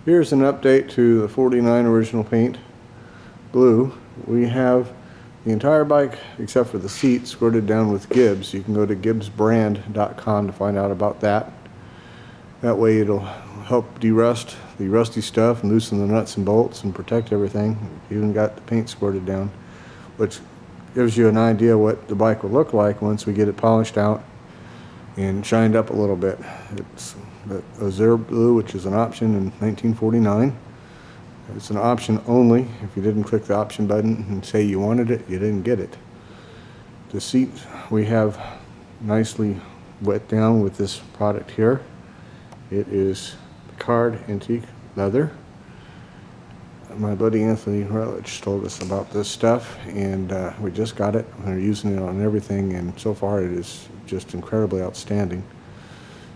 Here's an update to the 49 original paint blue. We have the entire bike except for the seat squirted down with Gibbs. You can go to gibbsbrand.com to find out about that. That way it'll help de-rust the rusty stuff and loosen the nuts and bolts and protect everything. Even got the paint squirted down, which gives you an idea what the bike will look like once we get it polished out and shined up a little bit. It's the Azure Blue, which is an option in 1949. It's an option only. If you didn't click the option button and say you wanted it, you didn't get it. The seat we have nicely wet down with this product here. It is Peacock antique leather. My buddy Anthony Rutledge told us about this stuff, and we just got it. We're using it on everything, and so far it is just incredibly outstanding.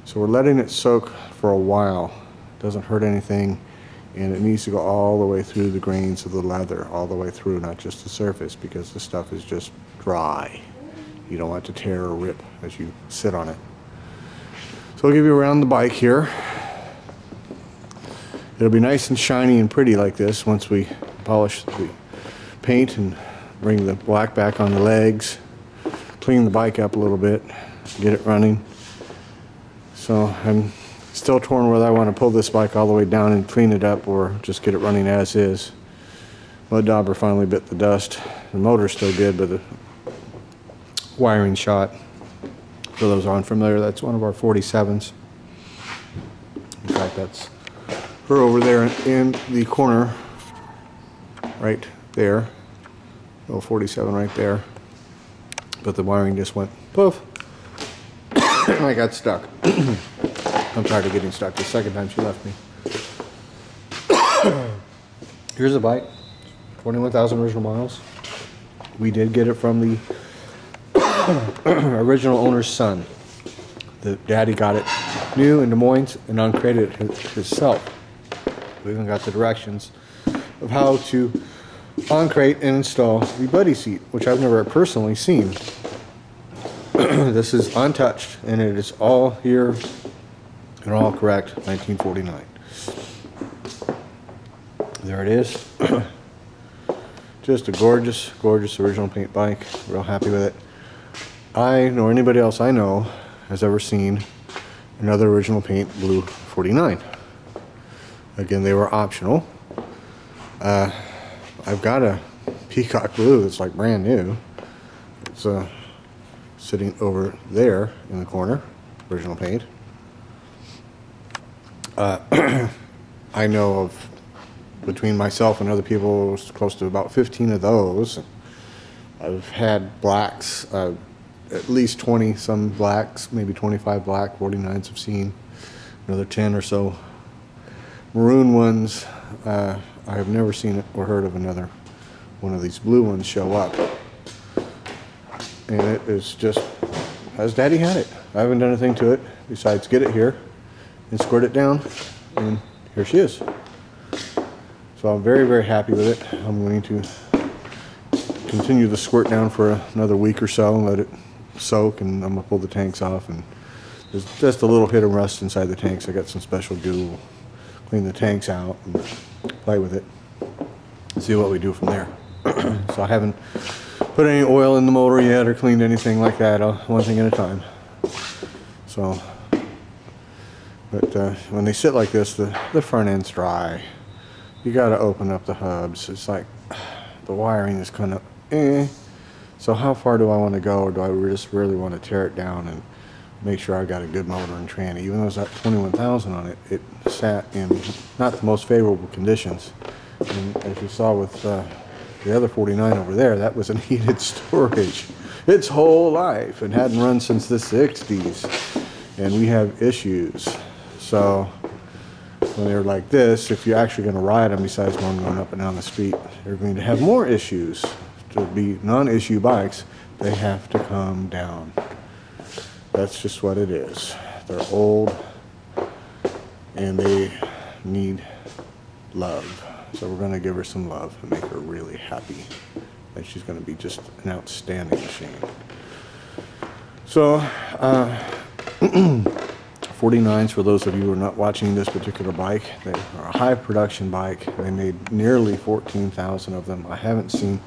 So we're letting it soak for a while. It doesn't hurt anything, and it needs to go all the way through the grains of the leather, all the way through, not just the surface, because the stuff is just dry. You don't want it to tear or rip as you sit on it. So I'll give you around the bike here. It'll be nice and shiny and pretty like this once we polish the paint and bring the black back on the legs, clean the bike up a little bit, get it running. So I'm still torn whether I want to pull this bike all the way down and clean it up or just get it running as is. Mud Dauber finally bit the dust. The motor's still good, but the wiring shot. For those aren't familiar, that's one of our 47s. In fact, that's her over there in the corner, right there. Little 47 right there. But the wiring just went poof. And I got stuck. I'm tired of getting stuck. The second time she left me. Here's the bike. 21,000 original miles. We did get it from the original owner's son. The daddy got it new in Des Moines and uncrated it himself. We even got the directions of how to uncrate and install the buddy seat, which I've never personally seen. This is untouched, and it is all here and all correct, 1949. There it is. Just a gorgeous, gorgeous original paint bike. Real happy with it. I, nor anybody else I know, has ever seen another original paint blue 49. Again, they were optional. I've got a Peacock blue that's like brand new. It's sitting over there in the corner, original paint. I know of, between myself and other people, close to about 15 of those. I've had blacks, at least 20 some blacks, maybe 25 black 49s I've seen, another 10 or so maroon ones. I have never seen it or heard of another one of these blue ones show up, and it is just as Daddy had it. I haven't done anything to it besides get it here and squirt it down, and here she is. So I'm very, very happy with it. I'm going to continue the squirt down for another week or so and let it soak, and I'm going to pull the tanks off, and there's just a little hit of rust inside the tanks. I got some special glue. We'll clean the tanks out and play with it and see what we do from there. So I haven't put any oil in the motor yet or cleaned anything like that, one thing at a time. So, but when they sit like this, the front end's dry. You got to open up the hubs. It's like the wiring is kind of So how far do I want to go, or do I just really want to tear it down and make sure I got a good motor and tranny? Even though it's got 21,000 on it, it sat in not the most favorable conditions. And as you saw with the other 49 over there, that was a needed storage its whole life and hadn't run since the 60s. And we have issues. So when they're like this, if you're actually going to ride them, besides one going up and down the street, they're going to have more issues. To be non-issue bikes, they have to come down. That's just what it is. They're old and they need love. So we're going to give her some love and make her really happy. And she's going to be just an outstanding machine. So 49s, for those of you who are not watching this particular bike, they are a high production bike. They made nearly 14,000 of them. I haven't seen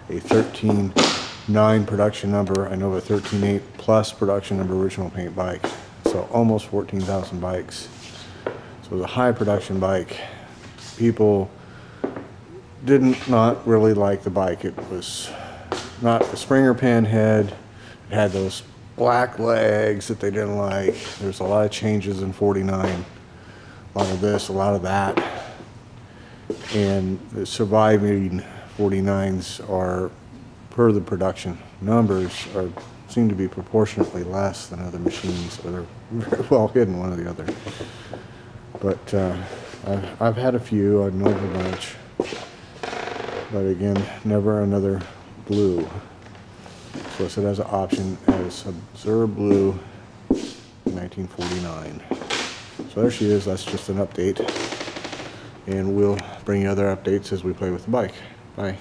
a 13.9 production number. I know a 13.8 plus production number original paint bike. So almost 14,000 bikes. So it was a high production bike. People not really like the bike. It was not a Springer Panhead. It had those black legs that they didn't like. There's a lot of changes in 49. A lot of this, a lot of that. And the surviving 49s are, per the production numbers, seem to be proportionately less than other machines. So they're very well hidden, one or the other. But I've had a few. I've known a bunch. But again, never another blue. So it has an option as Observe Blue 1949. So there she is. That's just an update. And we'll bring you other updates as we play with the bike. Bye.